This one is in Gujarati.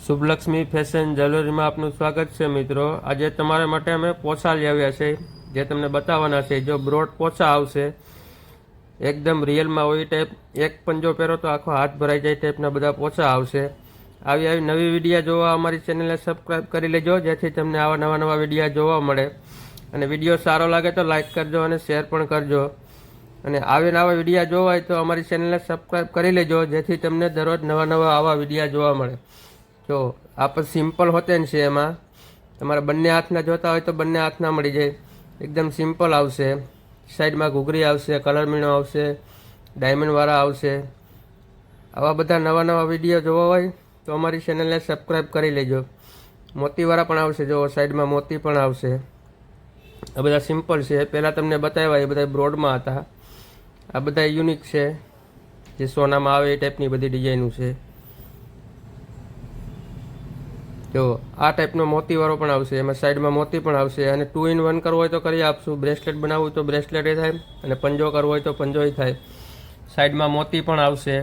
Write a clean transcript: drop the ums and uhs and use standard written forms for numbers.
શુભલક્ષ્મી ફેશન જ્વેલરીમાં આપનું સ્વાગત છે મિત્રો। આજે તમારા માટે અમે પોછા લઈ આવ્યા છે જે તમને બતાવવાના છે। જો બ્રોડ પોછા આવશે એકદમ રિયલમાં હોય ટાઈપ, એક પંજો પહેરો તો આખો હાથ ભરાઈ જાય ટાઈપના બધા પોછા આવશે। આવી નવી વિડીયો જોવા અમારી ચેનલને સબસ્ક્રાઈબ કરી લેજો જેથી તમને આવા નવા વિડીયો જોવા મળે। અને વિડીયો સારો લાગે તો લાઈક કરજો અને શેર પણ કરજો। અને આવા વિડીયો જોવા હોય તો અમારી ચેનલને સબસ્ક્રાઈબ કરી લેજો જેથી તમને દરરોજ નવા આવા વિડીયો જોવા મળે। જો આ પણ સિમ્પલ હોતેન છે, એમાં તમારે બંને હાથના જોતા હોય તો બંને હાથના મળી જાય। એકદમ સિમ્પલ આવશે, સાઈડમાં ઘૂઘરી આવશે, કલર મીણો આવશે, ડાયમંડવાળા આવશે। આવા બધા નવા વિડીયો જોવા હોય તો અમારી ચેનલને સબસ્ક્રાઈબ કરી લેજો। મોતીવાળા પણ આવશે, જો સાઈડમાં મોતી પણ આવશે। આ બધા સિમ્પલ છે, પહેલાં તમને બતાવ્યા એ બધા બ્રોડમાં હતા। આ બધા યુનિક છે, જે સોનામાં આવે એ ટાઈપની બધી ડિઝાઇનો છે। જો આ ટાઈપનો મોતીવાળો પણ આવશે, એમાં સાઈડમાં મોતી પણ આવશે। અને 2 in 1 કરવો હોય તો કરી આપશું। બ્રેસલેટ બનાવવું હોય તો બ્રેસલેટ થાય, અને પંજો કરવો હોય તો પંજો થાય। સાઈડમાં મોતી પણ આવશે।